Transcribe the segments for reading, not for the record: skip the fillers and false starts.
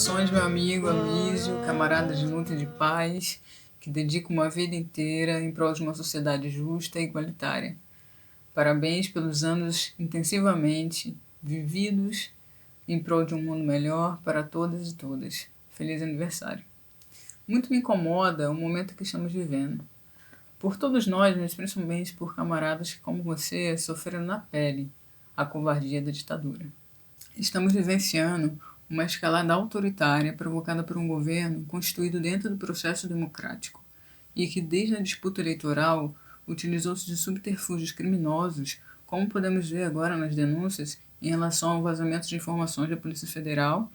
Saudações, meu amigo Anísio, camarada de luta e de paz, que dedica uma vida inteira em prol de uma sociedade justa e igualitária. Parabéns pelos anos intensivamente vividos em prol de um mundo melhor para todas e todas. Feliz aniversário. Muito me incomoda o momento que estamos vivendo. Por todos nós, mas principalmente por camaradas que, como você, sofreram na pele a covardia da ditadura. Estamos vivenciando uma escalada autoritária provocada por um governo constituído dentro do processo democrático e que, desde a disputa eleitoral, utilizou-se de subterfúgios criminosos, como podemos ver agora nas denúncias em relação ao vazamento de informações da Polícia Federal,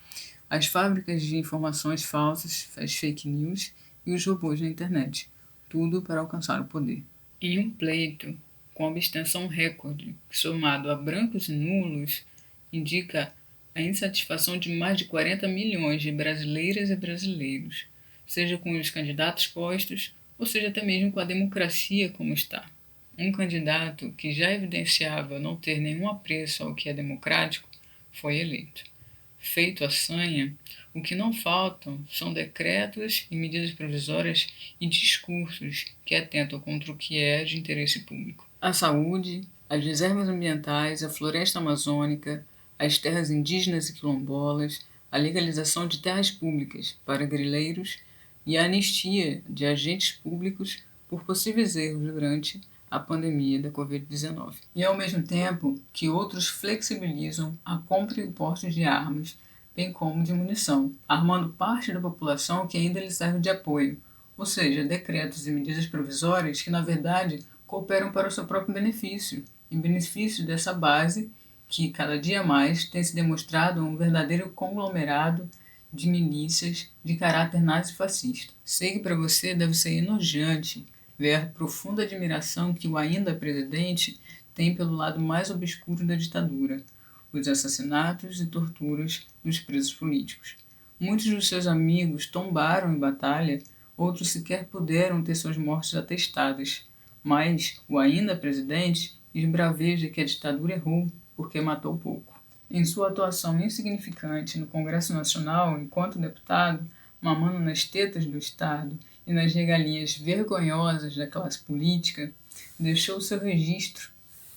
as fábricas de informações falsas, as fake news e os robôs na internet, tudo para alcançar o poder. Em um pleito com abstenção recorde, somado a brancos e nulos, indica a insatisfação de mais de 40 milhões de brasileiras e brasileiros, seja com os candidatos postos, ou seja até mesmo com a democracia como está. Um candidato que já evidenciava não ter nenhum apreço ao que é democrático foi eleito. Feito a sanha, o que não faltam são decretos e medidas provisórias e discursos que atentam contra o que é de interesse público. A saúde, as reservas ambientais, a floresta amazônica, as terras indígenas e quilombolas, a legalização de terras públicas para grileiros e a anistia de agentes públicos por possíveis erros durante a pandemia da Covid-19. E ao mesmo tempo que outros flexibilizam a compra e o porte de armas, bem como de munição, armando parte da população que ainda lhe serve de apoio, ou seja, decretos e medidas provisórias que, na verdade, cooperam para o seu próprio benefício, em benefício dessa base que, cada dia mais, tem se demonstrado um verdadeiro conglomerado de milícias de caráter nazi-fascista. Sei que para você deve ser enojante ver a profunda admiração que o ainda presidente tem pelo lado mais obscuro da ditadura, os assassinatos e torturas dos presos políticos. Muitos dos seus amigos tombaram em batalha, outros sequer puderam ter suas mortes atestadas, mas o ainda presidente esbraveja que a ditadura errou porque matou pouco. Em sua atuação insignificante no Congresso Nacional enquanto deputado, mamando nas tetas do Estado e nas regalias vergonhosas da classe política, deixou seu registro,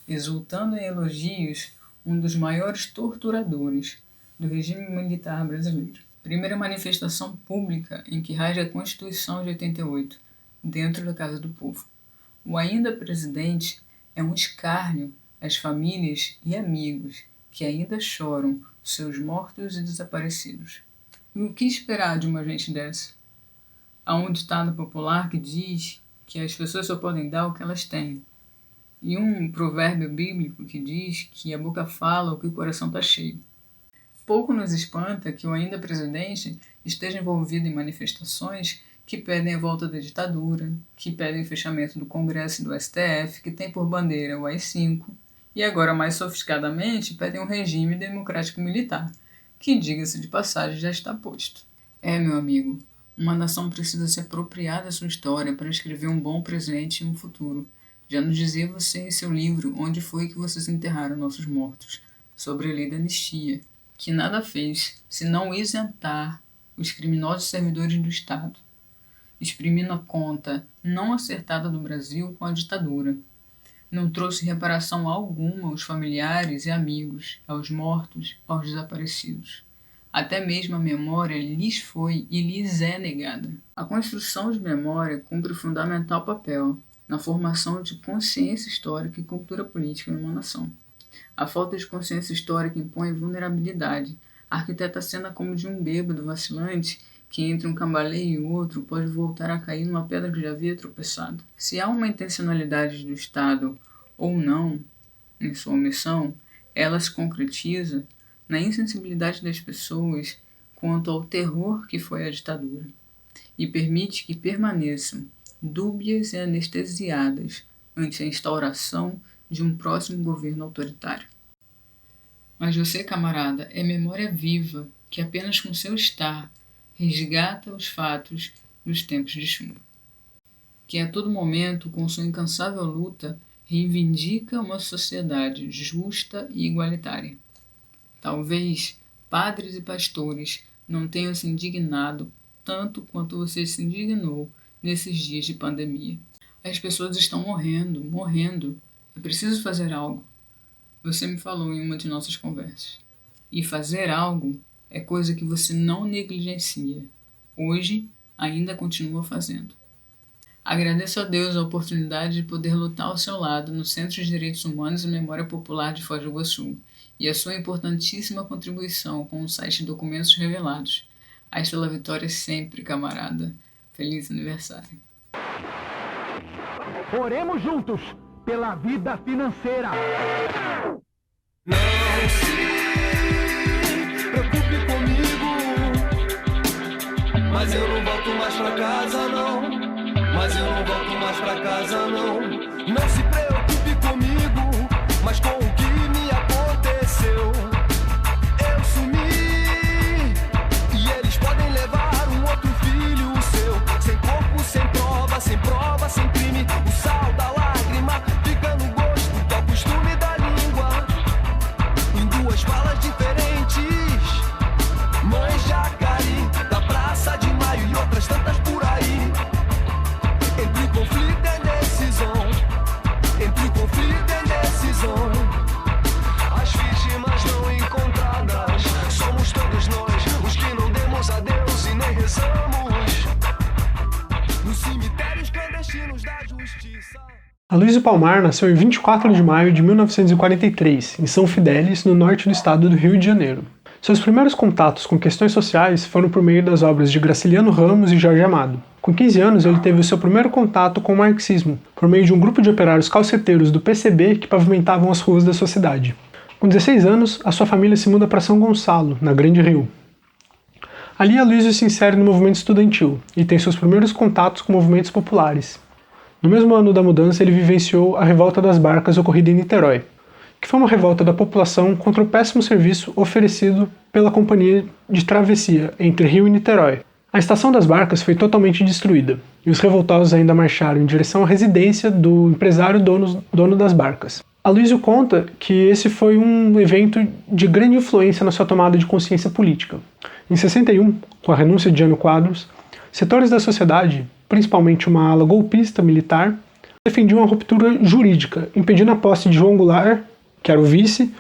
exultando em elogios um dos maiores torturadores do regime militar brasileiro. Primeira manifestação pública em que rege a Constituição de 88, dentro da Casa do Povo. O ainda presidente é um escárnio às famílias e amigos que ainda choram seus mortos e desaparecidos. E o que esperar de uma gente dessa? Há um ditado popular que diz que as pessoas só podem dar o que elas têm. E um provérbio bíblico que diz que a boca fala o que o coração está cheio. Pouco nos espanta que o ainda presidente esteja envolvido em manifestações que pedem a volta da ditadura, que pedem o fechamento do Congresso e do STF, que tem por bandeira o AI-5, e agora mais sofisticadamente pedem um regime democrático militar, que, diga-se de passagem, já está posto. Meu amigo, uma nação precisa se apropriar da sua história para escrever um bom presente e um futuro. Já nos dizia você em seu livro Onde Foi que Vocês Enterraram Nossos Mortos, sobre a lei da anistia, que nada fez senão isentar os criminosos servidores do Estado, exprimindo a conta não acertada do Brasil com a ditadura. Não trouxe reparação alguma aos familiares e amigos, aos mortos, aos desaparecidos. Até mesmo a memória lhes foi e lhes é negada. A construção de memória cumpre fundamental papel na formação de consciência histórica e cultura política numa nação. A falta de consciência histórica impõe vulnerabilidade, arquiteta a cena como de um bêbado vacilante que entre um cambaleio e outro pode voltar a cair numa pedra que já havia tropeçado. Se há uma intencionalidade do Estado ou não em sua omissão, ela se concretiza na insensibilidade das pessoas quanto ao terror que foi a ditadura e permite que permaneçam dúbias e anestesiadas ante a instauração de um próximo governo autoritário. Mas você, camarada, é memória viva que apenas com seu estar resgata os fatos dos tempos de chumbo. Que a todo momento, com sua incansável luta, reivindica uma sociedade justa e igualitária. Talvez padres e pastores não tenham se indignado tanto quanto você se indignou nesses dias de pandemia. As pessoas estão morrendo, morrendo. É preciso fazer algo. Você me falou em uma de nossas conversas. E fazer algo é coisa que você não negligencia. Hoje, ainda continua fazendo. Agradeço a Deus a oportunidade de poder lutar ao seu lado no Centro de Direitos Humanos e Memória Popular de Foz do Iguaçu e a sua importantíssima contribuição com o site Documentos Revelados. Hás pela vitória sempre, camarada. Feliz aniversário. Oremos juntos pela vida financeira. Não se preocupe comigo, mas eu não volto mais pra casa não. Mas eu não volto mais pra casa não. Não se preocupe comigo, mas com o que me aconteceu. Eu sumi e eles podem levar um outro filho seu. Sem corpo, sem prova, sem crime. O sal da lágrima fica no gosto, que é o costume da língua. Em duas falas diferentes, mãe Jacari, da Praça de Maio e outras tantas por aí. Entre conflito e decisão, as vítimas não encontradas, somos todos nós, os que não demos adeus e nem rezamos, nos cemitérios clandestinos da justiça. Aloysio Palmar nasceu em 24 de maio de 1943, em São Fidélis, no norte do estado do Rio de Janeiro. Seus primeiros contatos com questões sociais foram por meio das obras de Graciliano Ramos e Jorge Amado. Com 15 anos, ele teve o seu primeiro contato com o marxismo, por meio de um grupo de operários calceteiros do PCB que pavimentavam as ruas da sua cidade. Com 16 anos, a sua família se muda para São Gonçalo, na Grande Rio. Ali, Aloysio se insere no movimento estudantil e tem seus primeiros contatos com movimentos populares. No mesmo ano da mudança, ele vivenciou a Revolta das Barcas ocorrida em Niterói, que foi uma revolta da população contra o péssimo serviço oferecido pela companhia de travessia entre Rio e Niterói. A estação das barcas foi totalmente destruída, e os revoltosos ainda marcharam em direção à residência do empresário dono das barcas. Aloysio conta que esse foi um evento de grande influência na sua tomada de consciência política. Em 61, com a renúncia de Jânio Quadros, setores da sociedade, principalmente uma ala golpista militar, defendiam a ruptura jurídica, impedindo a posse de João Goulart, que era o vice,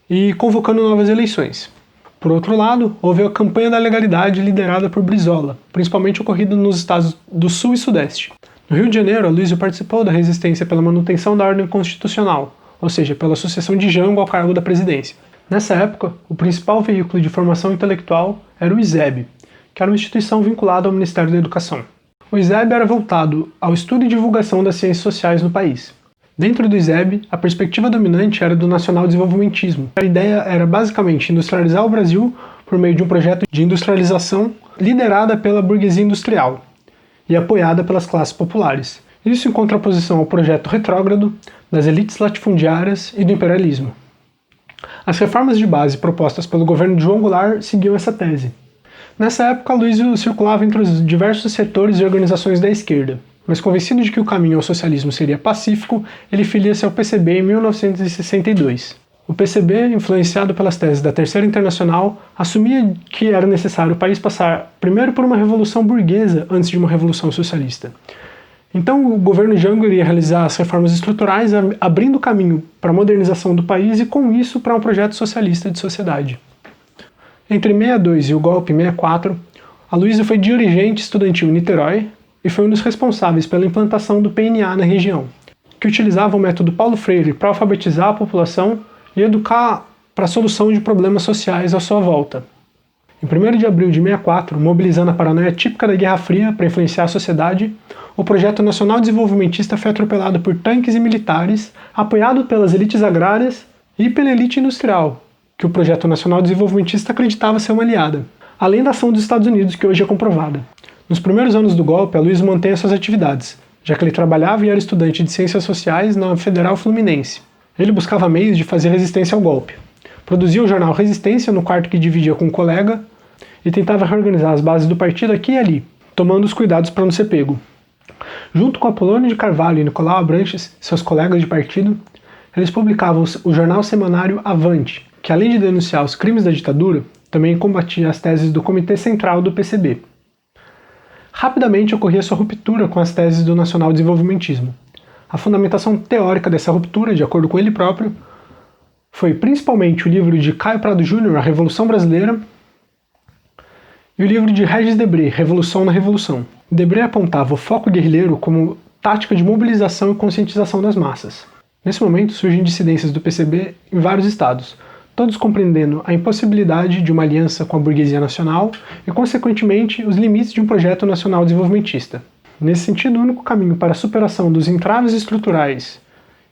e convocando novas eleições. Por outro lado, houve a campanha da legalidade liderada por Brizola, principalmente ocorrida nos estados do Sul e Sudeste. No Rio de Janeiro, Aloysio participou da resistência pela manutenção da ordem constitucional, ou seja, pela sucessão de Jango ao cargo da presidência. Nessa época, o principal veículo de formação intelectual era o ISEB, que era uma instituição vinculada ao Ministério da Educação. O ISEB era voltado ao estudo e divulgação das ciências sociais no país. Dentro do ISEB, a perspectiva dominante era do nacional-desenvolvimentismo. A ideia era basicamente industrializar o Brasil por meio de um projeto de industrialização liderada pela burguesia industrial e apoiada pelas classes populares. Isso em contraposição ao projeto retrógrado das elites latifundiárias e do imperialismo. As reformas de base propostas pelo governo de João Goulart seguiam essa tese. Nessa época, Aloysio circulava entre os diversos setores e organizações da esquerda, mas convencido de que o caminho ao socialismo seria pacífico, ele filia-se ao PCB em 1962. O PCB, influenciado pelas teses da Terceira Internacional, assumia que era necessário o país passar primeiro por uma revolução burguesa antes de uma revolução socialista. Então o governo Jango iria realizar as reformas estruturais, abrindo caminho para a modernização do país e com isso para um projeto socialista de sociedade. Entre 62 e o golpe em 64, Aloysio foi dirigente estudantil em Niterói e foi um dos responsáveis pela implantação do PNA na região, que utilizava o método Paulo Freire para alfabetizar a população e educar para a solução de problemas sociais à sua volta. Em 1º de abril de 64, mobilizando a paranoia típica da Guerra Fria para influenciar a sociedade, o projeto nacional desenvolvimentista foi atropelado por tanques e militares, apoiado pelas elites agrárias e pela elite industrial, que o projeto nacional desenvolvimentista acreditava ser uma aliada, além da ação dos Estados Unidos, que hoje é comprovada. Nos primeiros anos do golpe, Aloysio mantém as suas atividades, já que ele trabalhava e era estudante de Ciências Sociais na Federal Fluminense. Ele buscava meios de fazer resistência ao golpe. Produzia o jornal Resistência no quarto que dividia com um colega e tentava reorganizar as bases do partido aqui e ali, tomando os cuidados para não ser pego. Junto com Apolônio de Carvalho e Nicolau Abranches, seus colegas de partido, eles publicavam o jornal semanário Avante, que além de denunciar os crimes da ditadura, também combatia as teses do Comitê Central do PCB. Rapidamente ocorria sua ruptura com as teses do nacional-desenvolvimentismo. A fundamentação teórica dessa ruptura, de acordo com ele próprio, foi principalmente o livro de Caio Prado Júnior, A Revolução Brasileira, e o livro de Regis Debray, Revolução na Revolução. Debray apontava o foco guerrilheiro como tática de mobilização e conscientização das massas. Nesse momento surgem dissidências do PCB em vários estados, todos compreendendo a impossibilidade de uma aliança com a burguesia nacional e, consequentemente, os limites de um projeto nacional desenvolvimentista. Nesse sentido, o único caminho para a superação dos entraves estruturais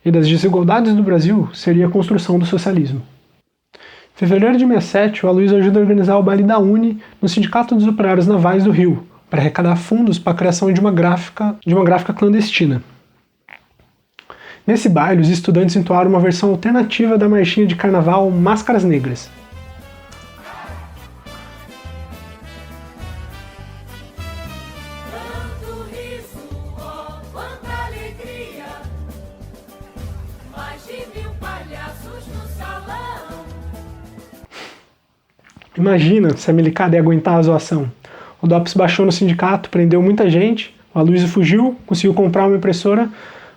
e das desigualdades do Brasil seria a construção do socialismo. Em fevereiro de 1967, o Aloysio ajuda a organizar o baile da UNE no Sindicato dos Operários Navais do Rio, para arrecadar fundos para a criação de uma gráfica clandestina. Nesse baile, os estudantes entoaram uma versão alternativa da marchinha de carnaval Máscaras Negras. Tanto riso, oh, quanta alegria, mais de 1000 palhaços no salão. Imagina se a milicada ia aguentar a zoação. O DOPS baixou no sindicato, prendeu muita gente, o Aloysio fugiu, conseguiu comprar uma impressora,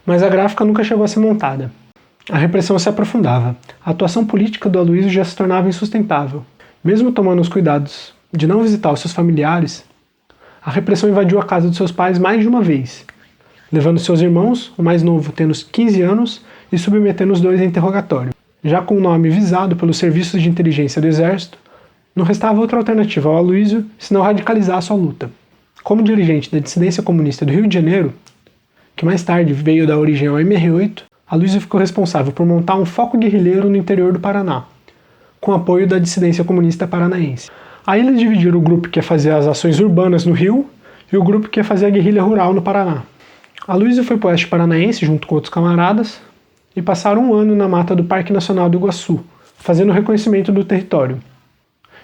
mas a gráfica nunca chegou a ser montada. A repressão se aprofundava. A atuação política do Aloysio já se tornava insustentável. Mesmo tomando os cuidados de não visitar os seus familiares, a repressão invadiu a casa de seus pais mais de uma vez, levando seus irmãos, o mais novo tendo 15 anos, e submetendo os dois a interrogatório. Já com o nome visado pelos serviços de inteligência do Exército, não restava outra alternativa ao Aloysio senão radicalizar a sua luta. Como dirigente da dissidência comunista do Rio de Janeiro, que mais tarde veio da origem ao MR8, Aloysio ficou responsável por montar um foco guerrilheiro no interior do Paraná, com apoio da dissidência comunista paranaense. Aí eles dividiram o grupo que ia fazer as ações urbanas no Rio e o grupo que ia fazer a guerrilha rural no Paraná. Aloysio foi para o oeste paranaense junto com outros camaradas e passaram um ano na mata do Parque Nacional do Iguaçu, fazendo o reconhecimento do território.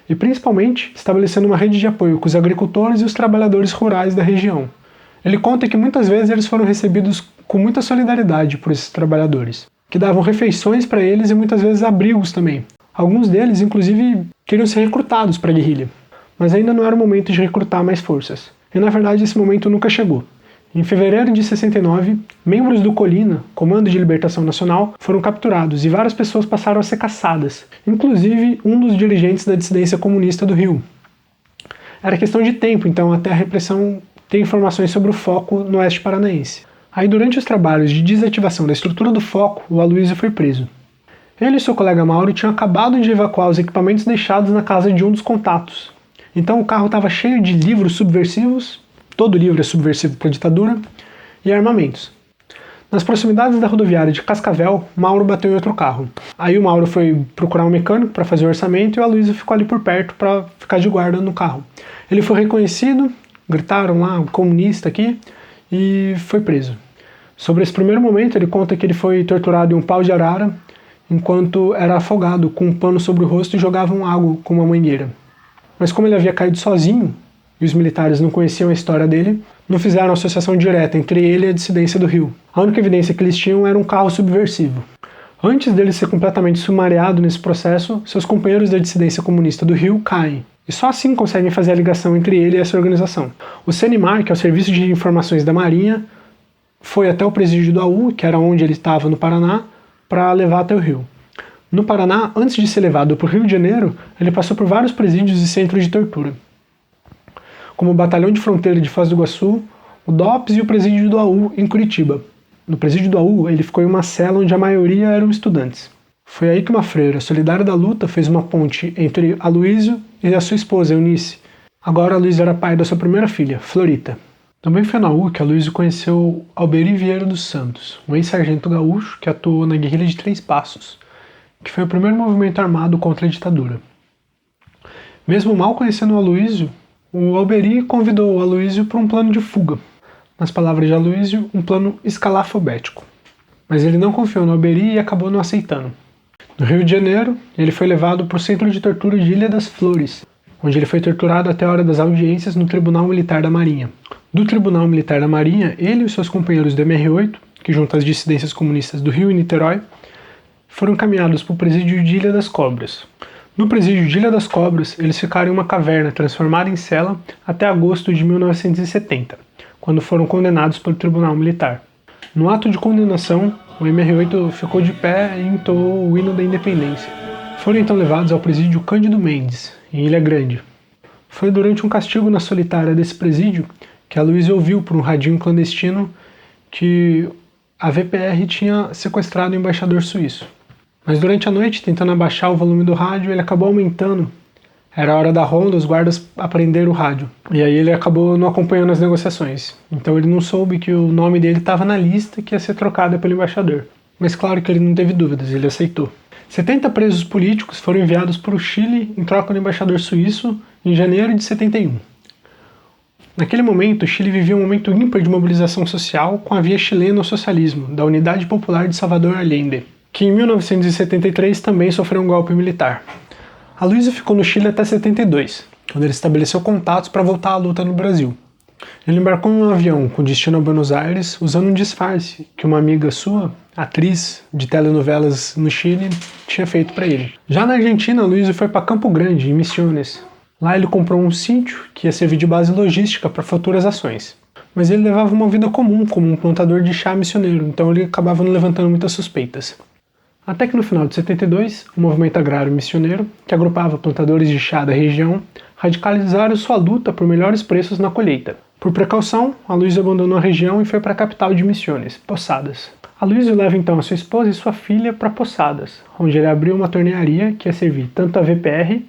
E principalmente estabelecendo uma rede de apoio com os agricultores e os trabalhadores rurais da região. Ele conta que muitas vezes eles foram recebidos com muita solidariedade por esses trabalhadores, que davam refeições para eles e muitas vezes abrigos também. Alguns deles, inclusive, queriam ser recrutados para a guerrilha, mas ainda não era o momento de recrutar mais forças. E na verdade esse momento nunca chegou. Em fevereiro de 69, membros do Colina, Comando de Libertação Nacional, foram capturados e várias pessoas passaram a ser caçadas, inclusive um dos dirigentes da dissidência comunista do Rio. Era questão de tempo, então, até a repressão ter informações sobre o foco no oeste paranaense. Aí, durante os trabalhos de desativação da estrutura do foco, o Aloysio foi preso. Ele e seu colega Mauro tinham acabado de evacuar os equipamentos deixados na casa de um dos contatos. Então o carro estava cheio de livros subversivos, todo livro é subversivo para a ditadura, e armamentos. Nas proximidades da rodoviária de Cascavel, Mauro bateu em outro carro. Aí o Mauro foi procurar um mecânico para fazer o orçamento e o Aloysio ficou ali por perto para ficar de guarda no carro. Ele foi reconhecido, gritaram lá, comunista aqui, e foi preso. Sobre esse primeiro momento, ele conta que ele foi torturado em um pau de arara, enquanto era afogado com um pano sobre o rosto e jogavam água com uma mangueira. Mas como ele havia caído sozinho, e os militares não conheciam a história dele, não fizeram associação direta entre ele e a dissidência do Rio. A única evidência que eles tinham era um carro subversivo. Antes dele ser completamente sumariado nesse processo, seus companheiros da dissidência comunista do Rio caem. E só assim conseguem fazer a ligação entre ele e essa organização. O CENIMAR, que é o Serviço de Informações da Marinha, foi até o presídio do AU, que era onde ele estava no Paraná, para levar até o Rio. No Paraná, antes de ser levado para o Rio de Janeiro, ele passou por vários presídios e centros de tortura, como o Batalhão de Fronteira de Foz do Iguaçu, o DOPS e o presídio do AU em Curitiba. No presídio do AU, ele ficou em uma cela onde a maioria eram estudantes. Foi aí que uma freira solidária da luta fez uma ponte entre Aloysio e a sua esposa, Eunice. Agora Aloysio era pai da sua primeira filha, Florita. Também foi na AU que Aloysio conheceu Alberi Vieira dos Santos, um ex-sargento gaúcho que atuou na Guerrilha de Três Passos, que foi o primeiro movimento armado contra a ditadura. Mesmo mal conhecendo o Aloysio, o Alberi convidou o Aloysio para um plano de fuga. Nas palavras de Aloysio, um plano escalafobético. Mas ele não confiou no Alberi e acabou não aceitando. No Rio de Janeiro, ele foi levado para o centro de tortura de Ilha das Flores, onde ele foi torturado até a hora das audiências no Tribunal Militar da Marinha. Do Tribunal Militar da Marinha, ele e seus companheiros do MR8, que junto às dissidências comunistas do Rio e Niterói, foram encaminhados para o presídio de Ilha das Cobras. No presídio de Ilha das Cobras, eles ficaram em uma caverna transformada em cela até agosto de 1970, quando foram condenados pelo Tribunal Militar. No ato de condenação, o MR8 ficou de pé e entoou o hino da independência. Foram então levados ao presídio Cândido Mendes, em Ilha Grande. Foi durante um castigo na solitária desse presídio que a Luísa ouviu por um radinho clandestino que a VPR tinha sequestrado o embaixador suíço. Mas durante a noite, tentando abaixar o volume do rádio, ele acabou aumentando. Era a hora da ronda, os guardas aprenderam o rádio. E aí ele acabou não acompanhando as negociações. Então ele não soube que o nome dele estava na lista que ia ser trocada pelo embaixador. Mas claro que ele não teve dúvidas, ele aceitou. 70 presos políticos foram enviados para o Chile em troca do embaixador suíço em janeiro de 71. Naquele momento, o Chile vivia um momento ímpar de mobilização social com a via chilena ao socialismo, da Unidade Popular de Salvador Allende, que em 1973 também sofreu um golpe militar. A Luísa ficou no Chile até 72, quando ele estabeleceu contatos para voltar à luta no Brasil. Ele embarcou em um avião com destino a Buenos Aires usando um disfarce que uma amiga sua, atriz de telenovelas no Chile, tinha feito para ele. Já na Argentina, a Luísa foi para Campo Grande, em Misiones. Lá ele comprou um sítio que ia servir de base logística para futuras ações. Mas ele levava uma vida comum, como um plantador de chá missioneiro, então ele acabava não levantando muitas suspeitas. Até que no final de 72, o movimento agrário missioneiro, que agrupava plantadores de chá da região, radicalizaram sua luta por melhores preços na colheita. Por precaução, a Luísa abandonou a região e foi para a capital de Misiones, Posadas. A Luísa leva então a sua esposa e sua filha para Posadas, onde ele abriu uma tornearia que ia servir tanto a VPR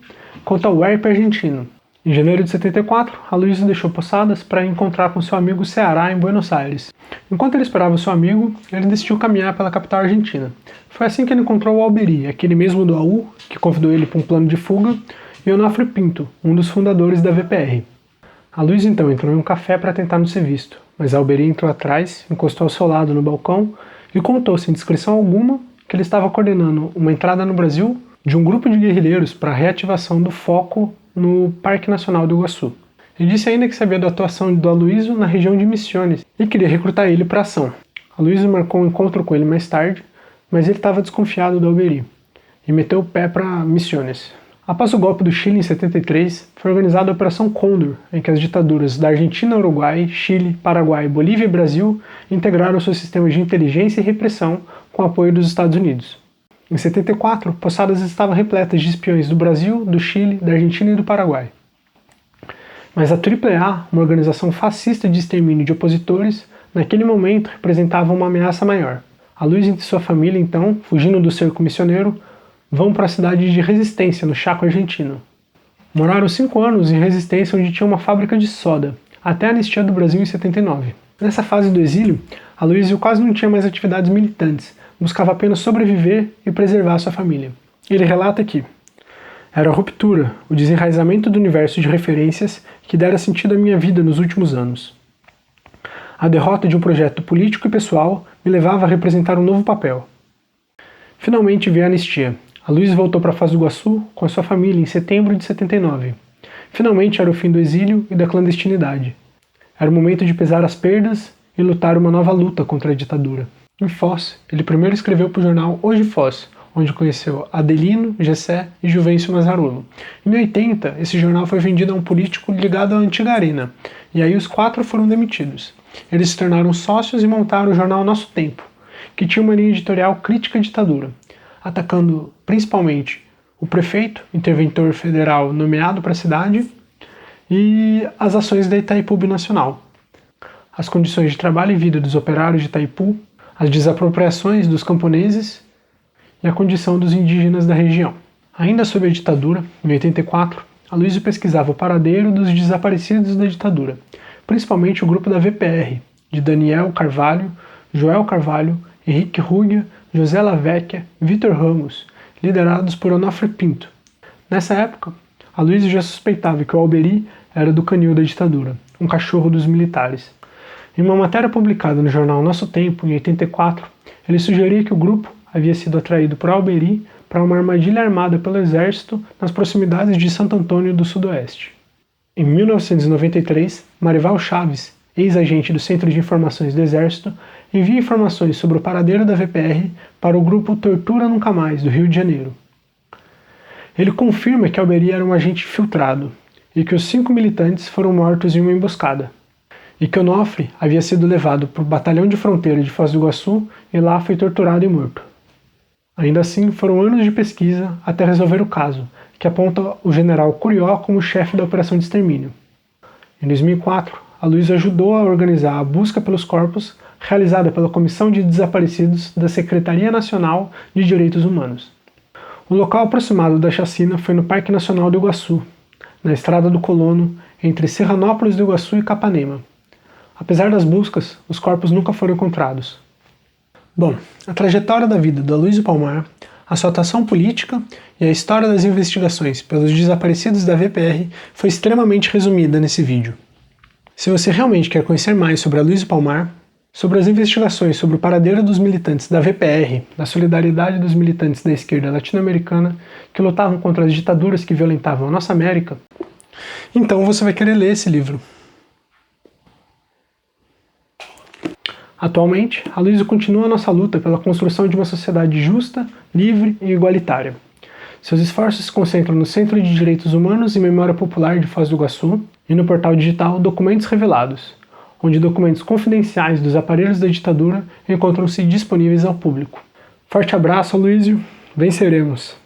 quanto ao ERP argentino. Em janeiro de 74, a Luísa deixou Posadas para encontrar com seu amigo Ceará em Buenos Aires. Enquanto ele esperava seu amigo, ele decidiu caminhar pela capital argentina. Foi assim que ele encontrou o Alberi, aquele mesmo do AU, que convidou ele para um plano de fuga, e Onofre Pinto, um dos fundadores da VPR. A Luísa então entrou em um café para tentar não ser visto, mas Alberi entrou atrás, encostou ao seu lado no balcão e contou, sem discrição alguma, que ele estava coordenando uma entrada no Brasil de um grupo de guerrilheiros para a reativação do foco no Parque Nacional do Iguaçu. Ele disse ainda que sabia da atuação do Aloysio na região de Misiones e queria recrutar ele para a ação. Aloysio marcou um encontro com ele mais tarde, mas ele estava desconfiado do Alberi e meteu o pé para Misiones. Após o golpe do Chile em 73, foi organizada a Operação Cóndor, em que as ditaduras da Argentina, Uruguai, Chile, Paraguai, Bolívia e Brasil integraram seus sistemas de inteligência e repressão com o apoio dos Estados Unidos. Em 74, Posadas estava repleta de espiões do Brasil, do Chile, da Argentina e do Paraguai. Mas a AAA, uma organização fascista de extermínio de opositores, naquele momento representava uma ameaça maior. A Luísa e sua família, então, fugindo do cerco missioneiro, vão para a cidade de Resistência, no Chaco argentino. Moraram 5 anos em Resistência, onde tinha uma fábrica de soda, até a anistia do Brasil em 79. Nessa fase do exílio, a Luísa quase não tinha mais atividades militantes, buscava apenas sobreviver e preservar sua família. Ele relata que era a ruptura, o desenraizamento do universo de referências que dera sentido à minha vida nos últimos anos. A derrota de um projeto político e pessoal me levava a representar um novo papel. Finalmente veio a anistia. A Luísa voltou para Foz do Iguaçu com a sua família em setembro de 79. Finalmente era o fim do exílio e da clandestinidade. Era o momento de pesar as perdas e lutar uma nova luta contra a ditadura. Em Foz, ele primeiro escreveu para o jornal Hoje Foz, onde conheceu Adelino, Gessé e Juvencio Mazzarolo. Em 80, esse jornal foi vendido a um político ligado à antiga Arena, e aí os 4 foram demitidos. Eles se tornaram sócios e montaram o jornal Nosso Tempo, que tinha uma linha editorial crítica à ditadura, atacando principalmente o prefeito, interventor federal nomeado para a cidade, e as ações da Itaipu Binacional, as condições de trabalho e vida dos operários de Itaipu, as desapropriações dos camponeses e a condição dos indígenas da região. Ainda sob a ditadura, em 84, Aloysio pesquisava o paradeiro dos desaparecidos da ditadura, principalmente o grupo da VPR, de Daniel Carvalho, Joel Carvalho, Henrique Rugia, José Lavecchia e Vitor Ramos, liderados por Onofre Pinto. Nessa época, Aloysio já suspeitava que o Alberi era do canil da ditadura, um cachorro dos militares. Em uma matéria publicada no jornal Nosso Tempo, em 84, ele sugeria que o grupo havia sido atraído por Alberi para uma armadilha armada pelo exército nas proximidades de Santo Antônio do Sudoeste. Em 1993, Marival Chaves, ex-agente do Centro de Informações do Exército, envia informações sobre o paradeiro da VPR para o grupo Tortura Nunca Mais, do Rio de Janeiro. Ele confirma que Alberi era um agente infiltrado e que os 5 militantes foram mortos em uma emboscada, e que Onofre havia sido levado para o batalhão de fronteira de Foz do Iguaçu e lá foi torturado e morto. Ainda assim, foram anos de pesquisa até resolver o caso, que aponta o general Curió como chefe da operação de extermínio. Em 2004, Aloysio ajudou a organizar a busca pelos corpos realizada pela Comissão de Desaparecidos da Secretaria Nacional de Direitos Humanos. O local aproximado da chacina foi no Parque Nacional do Iguaçu, na Estrada do Colono, entre Serranópolis do Iguaçu e Capanema. Apesar das buscas, os corpos nunca foram encontrados. Bom, a trajetória da vida do Aloysio Palmar, a sua atuação política e a história das investigações pelos desaparecidos da VPR foi extremamente resumida nesse vídeo. Se você realmente quer conhecer mais sobre Aloysio Palmar, sobre as investigações sobre o paradeiro dos militantes da VPR, da solidariedade dos militantes da esquerda latino-americana que lutavam contra as ditaduras que violentavam a nossa América, então você vai querer ler esse livro. Atualmente, Aloysio continua a nossa luta pela construção de uma sociedade justa, livre e igualitária. Seus esforços se concentram no Centro de Direitos Humanos e Memória Popular de Foz do Iguaçu e no portal digital Documentos Revelados, onde documentos confidenciais dos aparelhos da ditadura encontram-se disponíveis ao público. Forte abraço, Aloysio. Venceremos!